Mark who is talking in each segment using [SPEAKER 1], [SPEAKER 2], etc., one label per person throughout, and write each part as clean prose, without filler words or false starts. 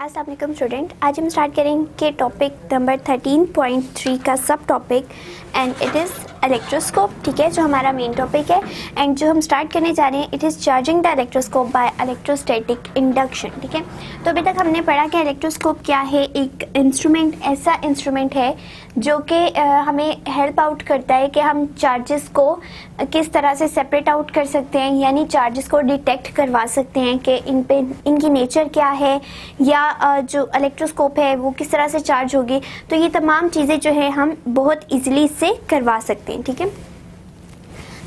[SPEAKER 1] अस्सलाम वालेकुम स्टूडेंट, आज हम स्टार्ट करेंगे टॉपिक नंबर 13.3 का सब topic and it is electroscope. ठीक है, जो हमारा मेन टॉपिक है एंड जो हम स्टार्ट करने जा रहे हैं it is charging the electroscope by electrostatic induction. ठीक है, तो अभी तक हमने पढ़ा कि इलेक्ट्रोस्कोप क्या है। एक इंस्ट्रूमेंट, ऐसा इंस्ट्रूमेंट है जो कि हमें हेल्प आउट करता है कि हम चार्जेस को किस तरह से सेपरेट आउट कर सकते हैं, यानी चार्जेस को डिटेक्ट करवा सकते हैं कि इन पे इनकी नेचर क्या है या जो इलेक्ट्रोस्कोप है वो किस तरह से चार्ज होगी। तो ये तमाम चीज़ें जो है हम बहुत इजीली इससे करवा सकते हैं। ठीक है,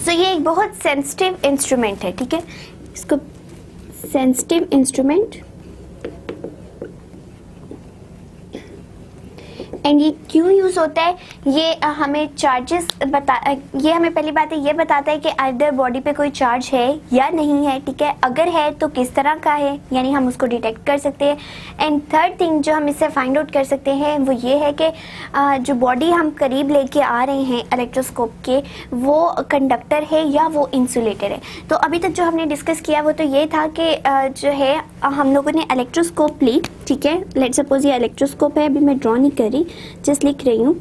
[SPEAKER 1] सो ये एक बहुत सेंसिटिव इंस्ट्रूमेंट है। ठीक है, इसको सेंसिटिव इंस्ट्रूमेंट एंड ये क्यों यूज़ होता है, ये हमें चार्जेस ये हमें पहली बात है ये बताता है कि आइदर बॉडी पे कोई चार्ज है या नहीं है। ठीक है, अगर है तो किस तरह का है, यानी हम उसको डिटेक्ट कर सकते हैं। एंड थर्ड थिंग जो हम इससे फाइंड आउट कर सकते हैं वो ये है कि जो बॉडी हम करीब लेके आ रहे हैं इलेक्ट्रोस्कोप के, वो कंडक्टर है या वो इंसुलेटर है। तो अभी तक जो हमने डिस्कस किया वो तो ये था कि जो है हम लोगों ने इलेक्ट्रोस्कोप ली। ठीक है, लेट्स सपोज ये इलेक्ट्रोस्कोप है, अभी मैं ड्रॉ नहीं कर रही, जस्ट लिख रही हूँ।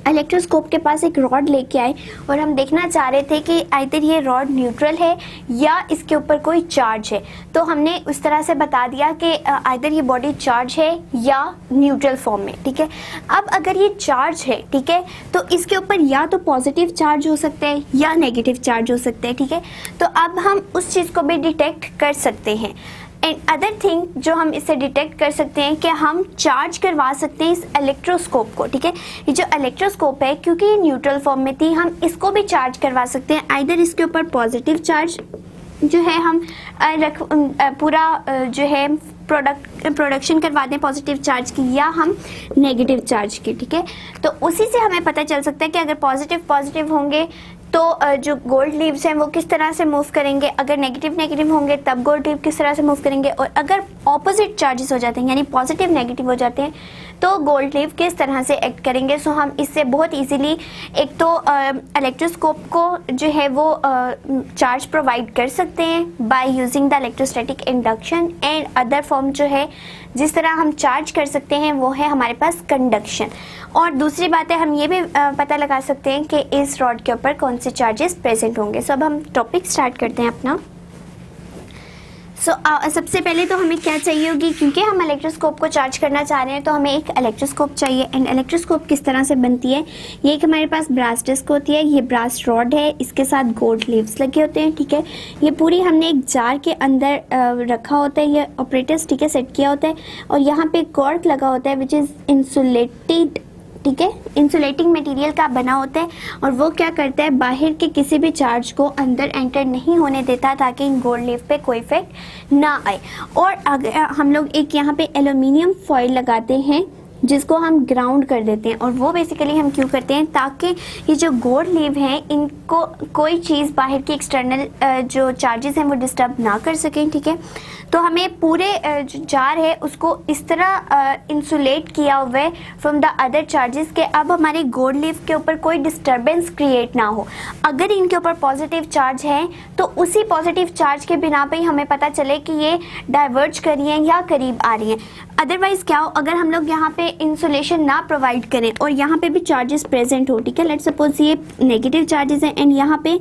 [SPEAKER 1] इलेक्ट्रोस्कोप के पास एक रॉड लेके आए और हम देखना चाह रहे थे कि आइदर ये रॉड न्यूट्रल है या इसके ऊपर कोई चार्ज है। तो हमने उस तरह से बता दिया कि आइदर ये बॉडी चार्ज है या न्यूट्रल फॉर्म में। ठीक है, अब अगर ये चार्ज है, ठीक है, तो इसके ऊपर या तो पॉजिटिव चार्ज हो सकता है या नेगेटिव चार्ज हो सकता है। ठीक है, तो अब हम उस चीज़ को भी डिटेक्ट कर सकते हैं। एंड अदर थिंग जो हम इससे डिटेक्ट कर सकते हैं कि हम चार्ज करवा सकते हैं इस इलेक्ट्रोस्कोप को। ठीक है, ये जो इलेक्ट्रोस्कोप है क्योंकि ये न्यूट्रल फॉर्म में थी, हम इसको भी चार्ज करवा सकते हैं। आइदर इसके ऊपर पॉजिटिव चार्ज जो है हम पूरा जो है प्रोडक्शन करवा दें पॉजिटिव चार्ज की, या हम नेगेटिव चार्ज की। ठीक है, तो उसी से हमें पता चल सकता है कि अगर पॉजिटिव होंगे तो जो गोल्ड लीव्स हैं वो किस तरह से मूव करेंगे, अगर नेगेटिव होंगे तब गोल्ड लीव किस तरह से मूव करेंगे, और अगर ऑपोजिट चार्जेस हो जाते हैं यानी पॉजिटिव नेगेटिव हो जाते हैं तो गोल्ड लीव किस तरह से एक्ट करेंगे। सो हम इससे बहुत इजीली एक तो इलेक्ट्रोस्कोप को जो है वो चार्ज प्रोवाइड कर सकते हैं by using the electrostatic induction. And other form जो है जिस तरह हम चार्ज कर सकते हैं वो है हमारे पास कंडक्शन। और दूसरी बात है हम ये भी पता लगा सकते हैं कि इस रॉड के ऊपर कौन से चार्जेस प्रेजेंट होंगे। सो अब हम टॉपिक स्टार्ट करते हैं अपना। सबसे पहले तो हमें क्या चाहिए होगी, क्योंकि हम इलेक्ट्रोस्कोप को चार्ज करना चाह रहे हैं तो हमें एक इलेक्ट्रोस्कोप चाहिए। एंड इलेक्ट्रोस्कोप किस तरह से बनती है, ये एक हमारे पास ब्रास डिस्क होती है, ये ब्रास रॉड है, इसके साथ गोल्ड लीव्स लगे होते हैं। ठीक है, ये पूरी हमने एक जार के अंदर रखा होता है, ये ऑपरेटर्स ठीक है सेट किया होता है, और यहाँ पे कॉर्क लगा होता है विच इज़ इंसुलेटेड। ठीक है, इंसुलेटिंग मटेरियल का बना होता है, और वो क्या करता है बाहर के किसी भी चार्ज को अंदर एंटर नहीं होने देता ताकि इन गोल्ड लीफ पे कोई इफेक्ट ना आए। और अगर हम लोग एक यहाँ पे एल्यूमिनियम फॉइल लगाते हैं जिसको हम ग्राउंड कर देते हैं, और वो बेसिकली हम क्यों करते हैं ताकि ये जो गोल्ड लीव हैं इनको कोई चीज़ बाहर की एक्सटर्नल जो चार्जेस हैं वो डिस्टर्ब ना कर सकें। ठीक है, तो हमें पूरे जो जार है उसको इस तरह इंसुलेट किया हुआ है फ्रॉम द अदर चार्जेस के अब हमारे गोल्ड लीफ के ऊपर कोई डिस्टर्बेंस क्रिएट ना हो। अगर इनके ऊपर पॉजिटिव चार्ज है तो उसी पॉजिटिव चार्ज के बिना पे ही हमें पता चले कि ये डाइवर्ज कर रही हैं या करीब आ रही हैं। अदरवाइज क्या हो, अगर हम लोग यहाँ पे इंसुलेशन ना प्रोवाइड करें और यहाँ पे भी चार्जेस प्रेजेंट हो, ठीक है, लेट्स सपोज ये नेगेटिव चार्जेस हैं एंड यहाँ पे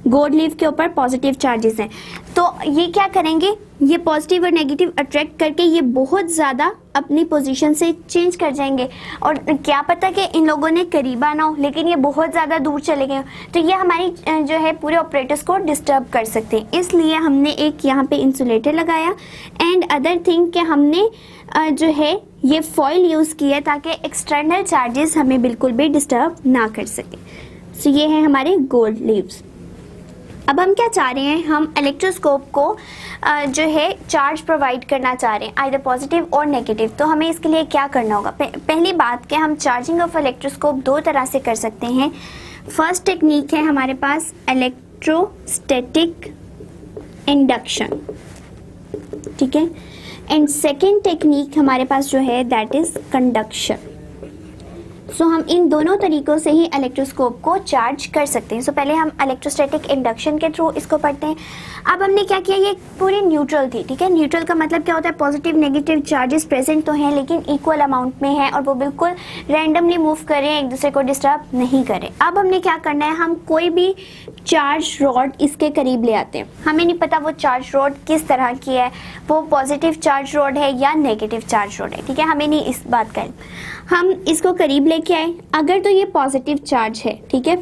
[SPEAKER 1] गोल्ड लीफ के ऊपर पॉजिटिव चार्जेस हैं, तो ये क्या करेंगे, ये पॉजिटिव और नेगेटिव अट्रैक्ट करके ये बहुत ज़्यादा अपनी पोजीशन से चेंज कर जाएंगे, और क्या पता कि इन लोगों ने करीब आना हो लेकिन ये बहुत ज़्यादा दूर चले गए, तो ये हमारी जो है पूरे ऑपरेटर्स को डिस्टर्ब कर सकते हैं। इसलिए हमने एक यहाँ पे इंसुलेटर लगाया। एंड अदर थिंग कि हमने जो है ये फॉइल यूज़ किया ताकि एक्सटर्नल चार्जेस हमें बिल्कुल भी डिस्टर्ब ना कर सके। सो ये है हमारे गोल्ड लीव्स। अब हम क्या चाह रहे हैं, हम इलेक्ट्रोस्कोप को जो है चार्ज प्रोवाइड करना चाह रहे हैं आइदर पॉजिटिव और नेगेटिव। तो हमें इसके लिए क्या करना होगा, पहली बात कि हम चार्जिंग ऑफ इलेक्ट्रोस्कोप दो तरह से कर सकते हैं। फर्स्ट टेक्निक है हमारे पास इलेक्ट्रोस्टैटिक इंडक्शन। ठीक है, एंड सेकेंड टेक्निक हमारे पास जो है दैट इज कंडक्शन। सो हम इन दोनों तरीकों से ही इलेक्ट्रोस्कोप को चार्ज कर सकते हैं। सो पहले हम इलेक्ट्रोस्टैटिक इंडक्शन के थ्रू इसको पढ़ते हैं। अब हमने क्या किया, ये पूरी न्यूट्रल थी, ठीक है। न्यूट्रल का मतलब क्या होता है, पॉजिटिव नेगेटिव चार्जेस प्रेजेंट तो हैं लेकिन इक्वल अमाउंट में है और वो बिल्कुल रैंडमली मूव कर रहे हैं, एक दूसरे को डिस्टर्ब नहीं कर रहे। अब हमने क्या करना है, हम कोई भी चार्ज रॉड इसके करीब ले आते हैं। हमें नहीं पता वो चार्ज रॉड किस तरह की है, वो पॉजिटिव चार्ज रॉड है या नेगेटिव चार्ज रॉड है, ठीक है, हमें नहीं इस बात का। हम इसको करीब लेके आए, अगर तो ये पॉजिटिव चार्ज है, ठीक है,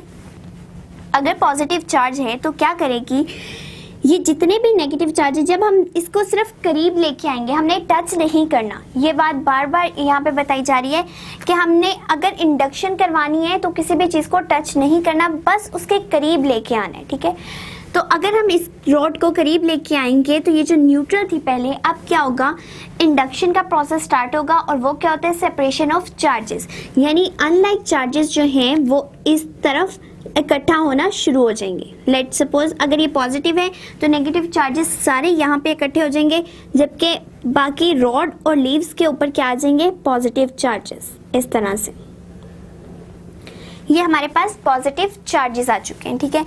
[SPEAKER 1] अगर पॉजिटिव चार्ज है तो क्या करेगी, ये जितने भी नेगेटिव चार्ज है, जब हम इसको सिर्फ करीब लेके आएंगे, हमने टच नहीं करना। ये बात बार बार यहाँ पे बताई जा रही है कि हमने अगर इंडक्शन करवानी है तो किसी भी चीज़ को टच नहीं करना, बस उसके करीब लेके आना है, ठीक है। तो अगर हम इस रॉड को करीब लेके आएंगे तो ये जो न्यूट्रल थी पहले, अब क्या होगा, इंडक्शन का प्रोसेस स्टार्ट होगा और वो क्या होता है, सेपरेशन ऑफ चार्जेस, यानी अनलाइक चार्जेस जो हैं वो इस तरफ इकट्ठा होना शुरू हो जाएंगे। लेट सपोज अगर ये पॉजिटिव है तो नेगेटिव चार्जेस सारे यहाँ पे इकट्ठे हो जाएंगे, जबकि बाकी रॉड और लीव्स के ऊपर क्या आ जाएंगे, पॉजिटिव चार्जेस। इस तरह से ये हमारे पास पॉजिटिव चार्जेस आ चुके हैं, ठीक है।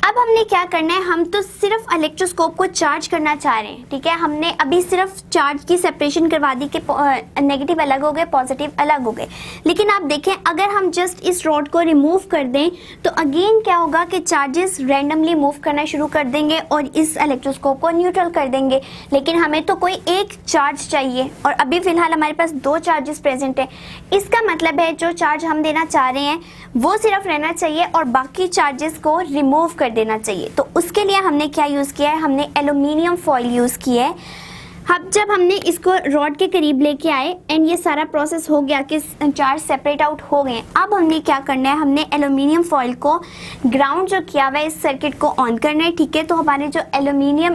[SPEAKER 1] अब हमने क्या करना है, हम तो सिर्फ इलेक्ट्रोस्कोप को चार्ज करना चाह रहे हैं, ठीक है। हमने अभी सिर्फ चार्ज की सेपरेशन करवा दी कि नेगेटिव अलग हो गए, पॉजिटिव अलग हो गए। लेकिन आप देखें, अगर हम जस्ट इस रॉड को रिमूव कर दें तो अगेन क्या होगा कि चार्जेस रैंडमली मूव करना शुरू कर देंगे और इस इलेक्ट्रोस्कोप को न्यूट्रल कर देंगे। लेकिन हमें तो कोई एक चार्ज चाहिए और अभी फिलहाल हमारे पास दो चार्जेस प्रेजेंट है। इसका मतलब है जो चार्ज हम देना चाह रहे हैं वो सिर्फ रहना चाहिए और बाकी चार्जेस को रिमूव कर देना चाहिए। तो उसके लिए हमने क्या यूज़ किया है, हमने एल्युमिनियम फॉइल यूज़ किया है। अब जब हमने इसको रॉड के करीब लेके आए एंड ये सारा प्रोसेस हो गया कि चार्ज सेपरेट आउट हो गए, अब हमने क्या करना है, हमने एल्युमिनियम फॉइल को ग्राउंड जो किया हुआ है इस सर्किट को ऑन करना है, ठीक है। तो हमारे जो एल्युमिनियम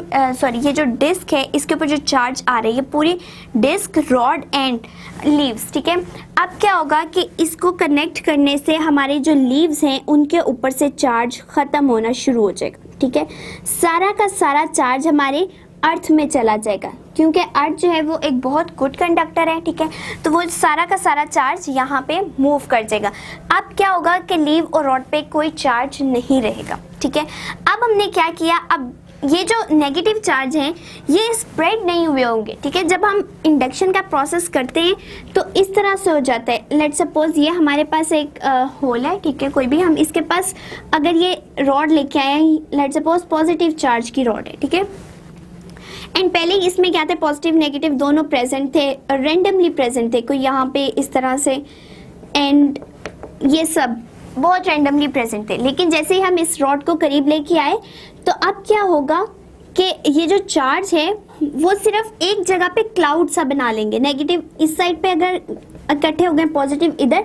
[SPEAKER 1] ये जो डिस्क है इसके ऊपर जो चार्ज आ रही है, पूरी डिस्क, रॉड एंड लीव्स, ठीक है। अब क्या होगा कि इसको कनेक्ट करने से हमारे जो लीव्स हैं उनके ऊपर से चार्ज ख़त्म होना शुरू हो जाएगा, ठीक है। सारा का सारा चार्ज हमारे अर्थ में चला जाएगा, क्योंकि अर्थ जो है वो एक बहुत गुड कंडक्टर है, ठीक है। तो वो सारा का सारा चार्ज यहाँ पे मूव कर जाएगा। अब क्या होगा कि लीव और रॉड पे कोई चार्ज नहीं रहेगा, ठीक है। अब हमने क्या किया, अब ये जो नेगेटिव चार्ज हैं ये स्प्रेड नहीं हुए होंगे, ठीक है। जब हम इंडक्शन का प्रोसेस करते हैं तो इस तरह से हो जाता है। लेट सपोज ये हमारे पास एक होल है, ठीक है, कोई भी, हम इसके पास अगर ये रॉड लेके आए हैं, लेट सपोज पॉजिटिव चार्ज की रॉड है, ठीक है। एंड पहले इसमें क्या थे, पॉजिटिव नेगेटिव दोनों प्रेजेंट थे, रैंडमली प्रेजेंट थे, कोई यहाँ पे इस तरह से, एंड ये सब बहुत रैंडमली प्रेजेंट थे। लेकिन जैसे ही हम इस रॉड को करीब लेके आए तो अब क्या होगा कि ये जो चार्ज है वो सिर्फ एक जगह पे क्लाउड सा बना लेंगे। नेगेटिव इस साइड पे अगर इकट्ठे हो गए, पॉजिटिव इधर,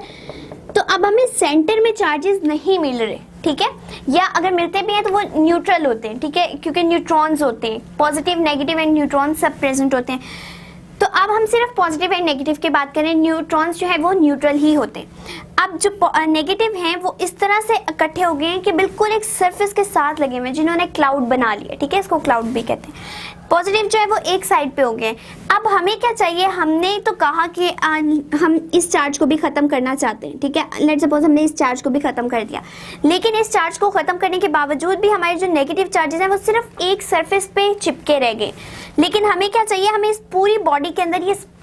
[SPEAKER 1] तो अब हमें सेंटर में चार्जेस नहीं मिल रहे, ठीक है। या अगर मिलते भी हैं तो वो न्यूट्रल होते हैं, ठीक है, क्योंकि न्यूट्रॉन्स होते हैं, पॉजिटिव नेगेटिव एंड न्यूट्रॉन्स सब प्रेजेंट होते हैं। तो अब हम सिर्फ पॉजिटिव एंड नेगेटिव की बात करें, न्यूट्रॉन्स जो है वो न्यूट्रल ही होते हैं। अब जो नेगेटिव हैं वो इस तरह से इकट्ठे हो गए हैं कि बिल्कुल एक सरफेस के साथ लगे हुए हैं, जिन्होंने क्लाउड बना लिया, ठीक है, इसको क्लाउड भी कहते हैं। पॉजिटिव जो है वो एक साइड पे हो गए। अब हमें क्या चाहिए, हमने तो कहा कि हम इस चार्ज को भी ख़त्म करना चाहते हैं, ठीक है। लेट्स सपोज हमने इस चार्ज को भी ख़त्म कर दिया, लेकिन इस चार्ज को ख़त्म करने के बावजूद भी हमारे जो नेगेटिव चार्जेस हैं वो सिर्फ एक सरफेस पे चिपके रह गए। लेकिन हमें क्या चाहिए, हमें इस पूरी बॉडी के अंदर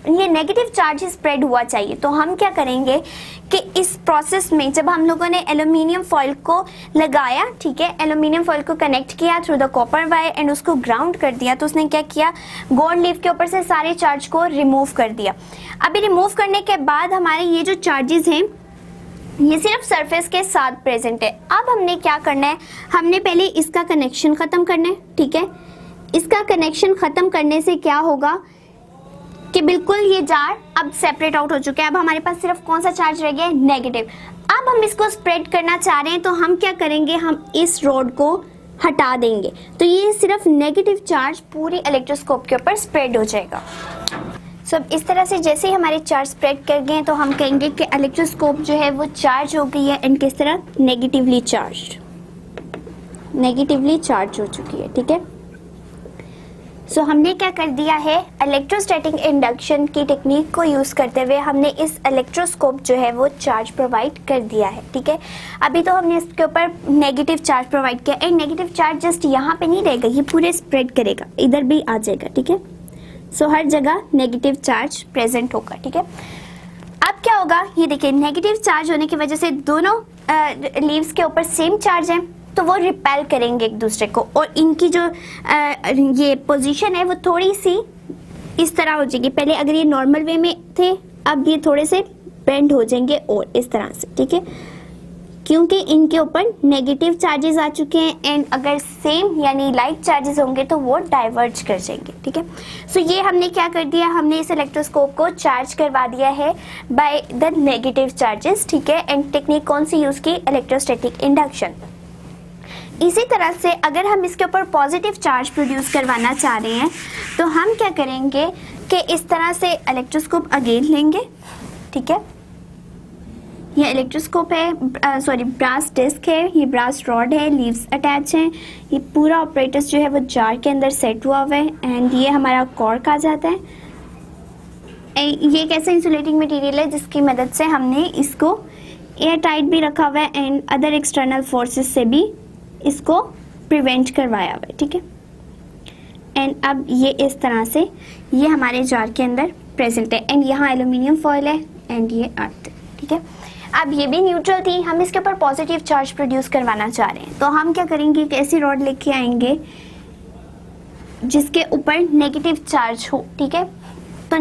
[SPEAKER 1] ये नेगेटिव चार्ज स्प्रेड हुआ चाहिए। तो हम क्या करेंगे कि इस प्रोसेस में जब हम लोगों ने एल्युमिनियम फॉइल को लगाया, ठीक है, एल्युमिनियम फॉइल को कनेक्ट किया through the copper wire and उसको ग्राउंड कर दिया, तो उसने क्या किया, गोल्ड लीफ के ऊपर से सारे चार्ज को रिमूव कर दिया। अभी रिमूव करने के बाद हमारे ये जो चार्जेस हैं ये सिर्फ सरफेस के साथ प्रेजेंट है। अब हमने क्या करना है, हमने पहले इसका कनेक्शन ख़त्म करना है, ठीक है। इसका कनेक्शन ख़त्म करने से क्या होगा कि बिल्कुल ये जार अब सेपरेट आउट हो चुका है। अब हमारे पास सिर्फ कौन सा चार्ज रह गया है, नेगेटिव। अब हम इसको स्प्रेड करना चाह रहे हैं तो हम क्या करेंगे, हम इस रॉड को हटा देंगे, तो ये सिर्फ नेगेटिव चार्ज पूरी इलेक्ट्रोस्कोप के ऊपर स्प्रेड हो जाएगा। सब इस तरह से जैसे ही हमारे चार्ज स्प्रेड कर गए तो हम कहेंगे कि इलेक्ट्रोस्कोप जो है वो चार्ज हो गई है, एंड किस तरह, नेगेटिवली चार्ज हो चुकी है, ठीक है। सो हमने क्या कर दिया है, इलेक्ट्रोस्टैटिक इंडक्शन की टेक्निक को यूज़ करते हुए हमने इस इलेक्ट्रोस्कोप जो है वो चार्ज प्रोवाइड कर दिया है। ठीक है, अभी तो हमने इसके ऊपर नेगेटिव चार्ज प्रोवाइड किया एंड नेगेटिव चार्ज जस्ट यहाँ पे नहीं रहेगा, ये पूरे स्प्रेड करेगा, इधर भी आ जाएगा। ठीक है, सो हर जगह नेगेटिव चार्ज प्रेजेंट होगा। ठीक है, अब क्या होगा, ये देखिए नेगेटिव चार्ज होने की वजह से दोनों लीव्स के ऊपर सेम चार्ज है तो वो रिपेल करेंगे एक दूसरे को, और इनकी जो ये पोजीशन है वो थोड़ी सी इस तरह हो जाएगी। पहले अगर ये नॉर्मल वे में थे, अब ये थोड़े से बेंड हो जाएंगे और इस तरह से। ठीक है, क्योंकि इनके ऊपर नेगेटिव चार्जेस आ चुके हैं एंड अगर सेम यानी लाइट चार्जेस होंगे तो वो डाइवर्ज कर जाएंगे। ठीक है, सो ये हमने क्या कर दिया, हमने इस इलेक्ट्रोस्कोप को चार्ज करवा दिया है बाय द नेगेटिव चार्जेस। ठीक है, एंड टेक्निक कौन सी यूज़ की, इलेक्ट्रोस्टैटिक इंडक्शन। इसी तरह से अगर हम इसके ऊपर पॉजिटिव चार्ज प्रोड्यूस करवाना चाह रहे हैं तो हम क्या करेंगे कि इस तरह से इलेक्ट्रोस्कोप अगेन लेंगे। ठीक है, ये इलेक्ट्रोस्कोप है, सॉरी ब्रास डिस्क है, ये ब्रास रॉड है, लीव्स अटैच हैं, ये पूरा ऑपरेटर्स जो है वो जार के अंदर सेट हुआ हुआ है एंड ये हमारा कॉर्क आ जाता है। ये एक ऐसा इंसुलेटिंग मटेरियल है जिसकी मदद से हमने इसको एयर टाइट भी रखा हुआ है एंड अदर एक्सटर्नल फोर्सेस से भी इसको प्रिवेंट करवाया हुआ है। ठीक है, एंड अब ये इस तरह से ये हमारे जार के अंदर प्रेजेंट है एंड यहाँ एल्यूमिनियम फॉयल है एंड ये अर्थ। ठीक है, अब ये भी न्यूट्रल थी, हम इसके ऊपर पॉजिटिव चार्ज प्रोड्यूस करवाना चाह रहे हैं तो हम क्या करेंगे, एक ऐसी रॉड लेके आएंगे जिसके ऊपर नेगेटिव चार्ज हो। ठीक है, तो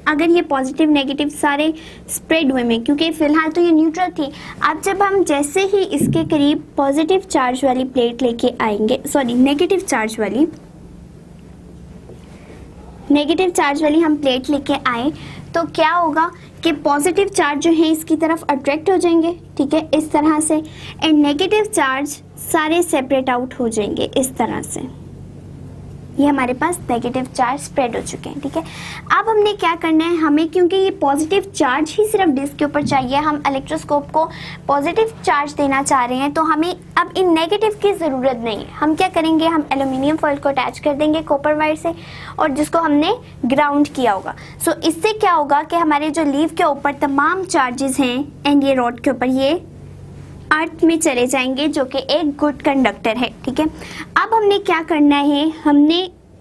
[SPEAKER 1] अगर ये पॉजिटिव नेगेटिव सारे स्प्रेड हुए में, क्योंकि फिलहाल तो ये न्यूट्रल थी, अब जब हम जैसे ही इसके करीब पॉजिटिव चार्ज वाली प्लेट लेके आएंगे, सॉरी नेगेटिव चार्ज वाली हम प्लेट लेके आए तो क्या होगा कि पॉजिटिव चार्ज जो है इसकी तरफ अट्रैक्ट हो जाएंगे। ठीक है, इस तरह से, एंड नेगेटिव चार्ज सारे सेपरेट आउट हो जाएंगे इस तरह से। ये हमारे पास नेगेटिव चार्ज स्प्रेड हो चुके हैं। ठीक है, अब हमने क्या करना है, हमें क्योंकि ये पॉजिटिव चार्ज ही सिर्फ डिस्क के ऊपर चाहिए, हम इलेक्ट्रोस्कोप को पॉजिटिव चार्ज देना चाह रहे हैं तो हमें अब इन नेगेटिव की ज़रूरत नहीं है। हम क्या करेंगे, हम एल्यूमिनियम फॉयल को अटैच कर देंगे कॉपर वायर से और जिसको हमने ग्राउंड किया होगा। सो इससे क्या होगा कि हमारे जो लीव के ऊपर तमाम चार्जेस हैं एंड ये रॉड के ऊपर ये अर्थ में चले जाएंगे जो कि एक गुड कंडक्टर है। ठीक है, अब हमने क्या करना है, हमने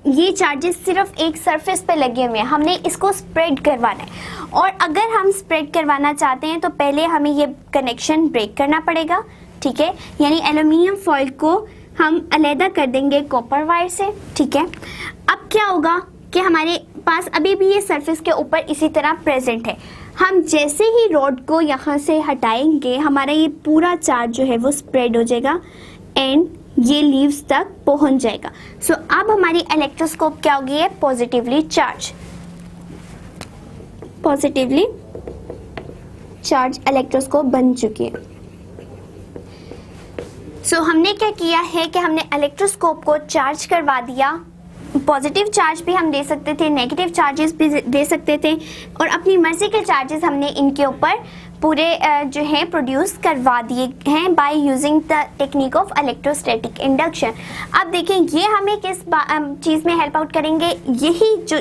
[SPEAKER 1] ये चार्जेस सिर्फ एक सरफेस पे लगे हुए हैं, हमने इसको स्प्रेड करवाना है और अगर हम स्प्रेड करवाना चाहते हैं तो पहले हमें ये कनेक्शन ब्रेक करना पड़ेगा। ठीक है, यानी एल्यूमिनियम फॉयल को हम अलहदा कर देंगे कॉपर वायर से। ठीक है, अब क्या होगा कि हमारे पास अभी भी ये सरफेस के ऊपर इसी तरह प्रेजेंट है, हम जैसे ही रॉड को यहाँ से हटाएंगे हमारा ये पूरा चार्ज जो है वो स्प्रेड हो जाएगा एंड ये लीव्स तक पहुँच जाएगा। सो अब हमारी इलेक्ट्रोस्कोप क्या होगी, है पॉजिटिवली चार्ज इलेक्ट्रोस्कोप बन चुकी है। सो हमने क्या किया है कि हमने इलेक्ट्रोस्कोप को चार्ज करवा दिया, पॉजिटिव चार्ज भी हम दे सकते थे, नेगेटिव चार्जेस भी दे सकते थे और अपनी मर्जी के चार्जेस हमने इनके ऊपर पूरे जो है प्रोड्यूस करवा दिए हैं by using the technique of electrostatic induction. अब देखें ये हमें किस चीज़ में हेल्प आउट करेंगे, यही जो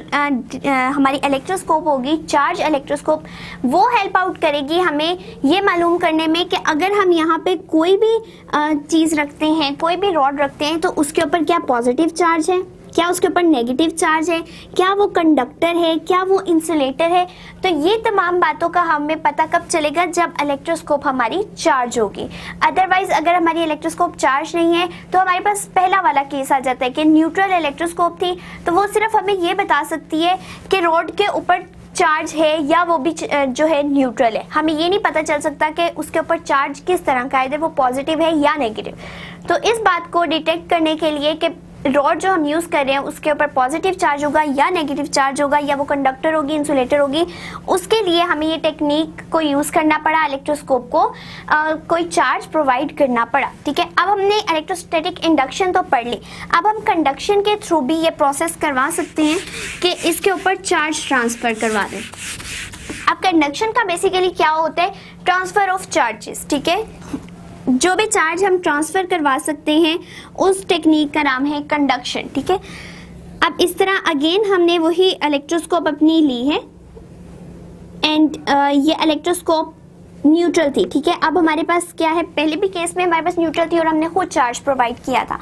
[SPEAKER 1] हमारी इलेक्ट्रोस्कोप होगी, चार्ज इलेक्ट्रोस्कोप, वो हेल्प आउट करेगी हमें ये मालूम करने में कि अगर हम यहाँ पे कोई भी चीज़ रखते हैं, कोई भी रॉड रखते हैं तो उसके ऊपर क्या पॉजिटिव चार्ज है, क्या उसके ऊपर नेगेटिव चार्ज है, क्या वो कंडक्टर है, क्या वो इंसुलेटर है। तो ये तमाम बातों का हमें पता कब चलेगा, जब इलेक्ट्रोस्कोप हमारी चार्ज होगी। अदरवाइज अगर हमारी इलेक्ट्रोस्कोप चार्ज नहीं है तो हमारे पास पहला वाला केस आ जाता है कि न्यूट्रल इलेक्ट्रोस्कोप थी तो वो सिर्फ हमें ये बता सकती है कि रॉड के ऊपर चार्ज है या वो भी जो है न्यूट्रल है, हमें ये नहीं पता चल सकता कि उसके ऊपर चार्ज किस तरह का है, वो पॉजिटिव है या नेगेटिव। तो इस बात को डिटेक्ट करने के लिए कि रॉड जो हम यूज़ कर रहे हैं उसके ऊपर पॉजिटिव चार्ज होगा या नेगेटिव चार्ज होगा या वो कंडक्टर होगी, इंसुलेटर होगी, उसके लिए हमें ये टेक्निक को यूज़ करना पड़ा, इलेक्ट्रोस्कोप को कोई चार्ज प्रोवाइड करना पड़ा। ठीक है, अब हमने इलेक्ट्रोस्टैटिक इंडक्शन तो पढ़ ली, अब हम कंडक्शन के थ्रू भी ये प्रोसेस करवा सकते हैं कि इसके ऊपर चार्ज ट्रांसफ़र करवा दें। अब कंडक्शन का बेसिकली क्या होता है, ट्रांसफ़र ऑफ चार्जेस। ठीक है, जो भी चार्ज हम ट्रांसफ़र करवा सकते हैं उस टेक्निक का नाम है कंडक्शन। ठीक है, अब इस तरह अगेन हमने वही इलेक्ट्रोस्कोप अपनी ली है एंड ये इलेक्ट्रोस्कोप न्यूट्रल थी, ठीक है। अब हमारे पास क्या है, पहले भी केस में हमारे पास न्यूट्रल थी और हमने खुद चार्ज प्रोवाइड किया था।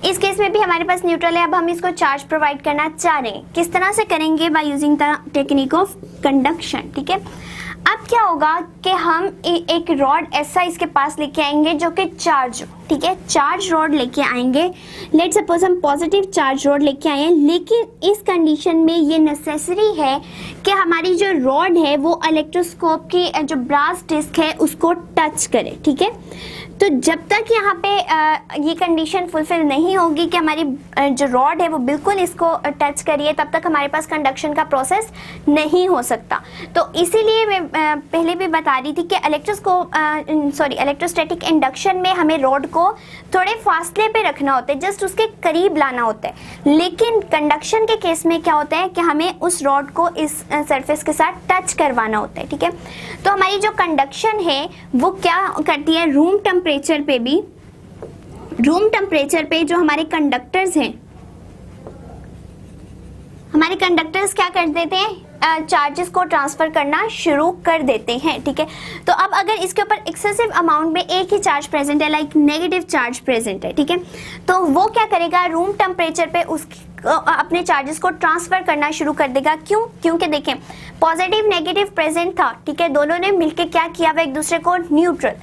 [SPEAKER 1] इस केस में भी हमारे पास न्यूट्रल है। अब हम इसको चार्ज प्रोवाइड करना चाह रहे हैं, किस तरह से करेंगे, by using the technique of conduction, ठीक है। अब क्या होगा कि हम एक रॉड ऐसा इसके पास लेके आएंगे जो कि चार्ज हो, ठीक है। चार्ज रॉड लेके आएंगे, लेट सपोज हम पॉजिटिव चार्ज रॉड लेके आए हैं, लेकिन इस कंडीशन में ये नेसेसरी है कि हमारी जो रॉड है वो इलेक्ट्रोस्कोप की जो ब्रास डिस्क है उसको टच करे, ठीक है। तो जब तक यहाँ पे ये कंडीशन फुलफिल नहीं होगी कि हमारी जो रॉड है वो बिल्कुल इसको टच करिए, तब तक हमारे पास कंडक्शन का प्रोसेस नहीं हो सकता। तो इसीलिए मैं पहले भी बता रही थी कि इलेक्ट्रोस्टैटिक इंडक्शन में हमें रॉड को थोड़े फासले पे रखना होता है, जस्ट उसके करीब लाना होता है। लेकिन कंडक्शन के केस में क्या होता है कि हमें उस रॉड को इस सरफेस के साथ टच करवाना होता है, ठीक है। तो हमारी जो कंडक्शन है वो क्या करती है, रूम टेम्परेचर पे जो हमारे कंडक्टर्स हैं, हमारे कंडक्टर्स क्या कर देते हैं, चार्जेस को ट्रांसफर करना शुरू कर देते हैं, ठीक है। तो अब अगर इसके ऊपर एक्सेसिव अमाउंट में एक ही चार्ज प्रेजेंट है, लाइक नेगेटिव चार्ज प्रेजेंट है, ठीक है, तो वो क्या करेगा, रूम टेम्परेचर पे अपने चार्जेस को ट्रांसफर करना शुरू कर देगा। क्यों? क्योंकि देखें पॉजिटिव नेगेटिव प्रेजेंट था, ठीक है, दोनों ने मिलके क्या किया हुआ एक दूसरे को न्यूट्रल।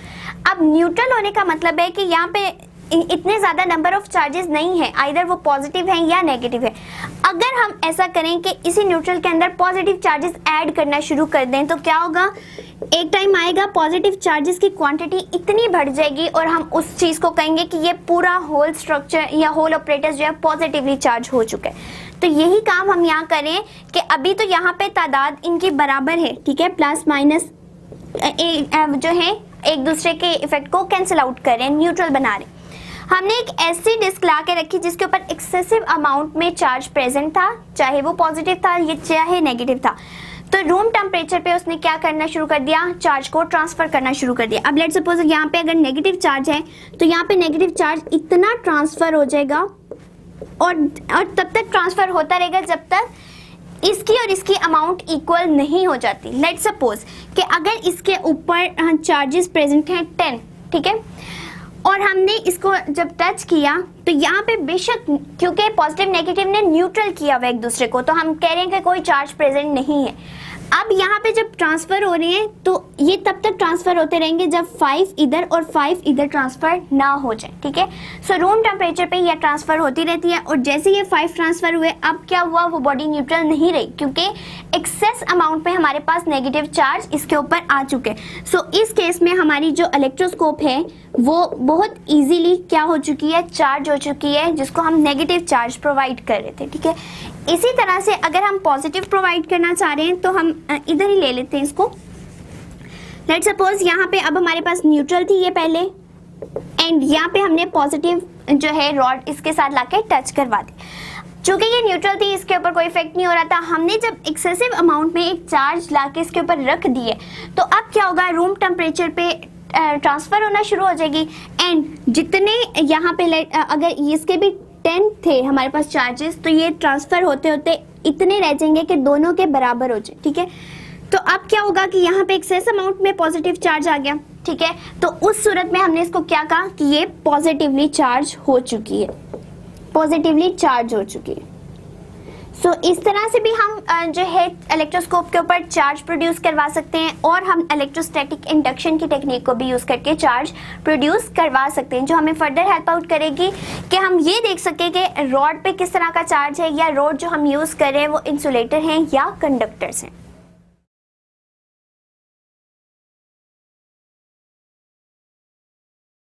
[SPEAKER 1] अब न्यूट्रल होने का मतलब है कि यहाँ पे इतने ज्यादा नंबर ऑफ चार्जेस नहीं है, आइदर वो पॉजिटिव है या नेगेटिव है। अगर हम ऐसा करें कि इसी न्यूट्रल के अंदर पॉजिटिव चार्जेस ऐड करना शुरू कर दें तो क्या होगा, एक टाइम आएगा पॉजिटिव चार्जेस की क्वांटिटी इतनी बढ़ जाएगी और हम उस चीज को कहेंगे कि ये पूरा होल स्ट्रक्चर या होल ऑपरेटर्स जो है पॉजिटिवली चार्ज हो चुके हैं। तो यही काम हम यहाँ करें कि अभी तो यहाँ पे तादाद इनकी बराबर है, ठीक है, प्लस माइनस जो है एक दूसरे के इफेक्ट को कैंसिल आउट करें, न्यूट्रल बना रहे। हमने एक ऐसी डिस्क ला के रखी जिसके ऊपर एक्सेसिव अमाउंट में चार्ज प्रेजेंट था, चाहे वो पॉजिटिव था या चाहे नेगेटिव था। तो रूम टेम्परेचर पे उसने क्या करना शुरू कर दिया, चार्ज को ट्रांसफर करना शुरू कर दिया। अब लेट्स सपोज यहाँ पे अगर नेगेटिव चार्ज है तो यहाँ पे नेगेटिव चार्ज इतना ट्रांसफर हो जाएगा और तब तक ट्रांसफर होता रहेगा जब तक इसकी और इसकी अमाउंट इक्वल नहीं हो जाती। लेट्स सपोज कि अगर इसके ऊपर चार्जेस प्रेजेंट हैं 10, ठीक है, और हमने इसको जब टच किया तो यहाँ पे बेशक क्योंकि पॉजिटिव नेगेटिव ने न्यूट्रल किया हुआ एक दूसरे को, तो हम कह रहे हैं कि कोई चार्ज प्रेजेंट नहीं है। अब यहाँ पे जब ट्रांसफर हो रहे हैं तो ये तब तक ट्रांसफर होते रहेंगे जब 5 इधर और 5 इधर ट्रांसफर ना हो जाए, ठीक है। सो रूम टेम्परेचर पे ये ट्रांसफर होती रहती है और जैसे ये 5 ट्रांसफर हुए, अब क्या हुआ, वो बॉडी न्यूट्रल नहीं रही क्योंकि एक्सेस अमाउंट में हमारे पास नेगेटिव चार्ज इसके ऊपर आ चुके। सो इस केस में हमारी जो इलेक्ट्रोस्कोप है वो बहुत इजीली क्या हो चुकी है, चार्ज हो चुकी है, जिसको हम नेगेटिव चार्ज प्रोवाइड कर रहे थे, ठीक है। इसी तरह से अगर हम पॉजिटिव प्रोवाइड करना चाह रहे हैं तो हम इधर ही ले लेते हैं इसको। लेट्स सपोज यहाँ पे अब हमारे पास न्यूट्रल थी ये पहले, एंड यहाँ पे हमने पॉजिटिव जो है रॉड इसके साथ लाके टच करवा दी। चूंकि ये न्यूट्रल थी, इसके ऊपर कोई इफेक्ट नहीं हो रहा था, हमने जब एक्सेसिव अमाउंट में एक चार्ज लाके इसके ऊपर रख दिए तो अब क्या होगा, रूम टेम्परेचर पे ट्रांसफर होना शुरू हो जाएगी। एंड जितने यहाँ पे अगर इसके भी 10 थे हमारे पास चार्जेस, तो ये ट्रांसफर होते होते इतने रह जाएंगे कि दोनों के बराबर हो जाए, ठीक है। तो अब क्या होगा कि यहाँ पे एक्सेस अमाउंट में पॉजिटिव चार्ज आ गया, ठीक है। तो उस सूरत में हमने इसको क्या कहा कि ये पॉजिटिवली चार्ज हो चुकी है, पॉजिटिवली चार्ज हो चुकी है। सो इस तरह से भी हम जो है इलेक्ट्रोस्कोप के ऊपर चार्ज प्रोड्यूस करवा सकते हैं और हम इलेक्ट्रोस्टैटिक इंडक्शन की टेक्निक को भी यूज करके चार्ज प्रोड्यूस करवा सकते हैं, जो हमें फर्दर हेल्प आउट करेगी कि हम ये देख सकें कि रॉड पे किस तरह का चार्ज है या रॉड जो हम यूज कर रहे हैं वो इंसुलेटर हैं या कंडक्टर्स हैं।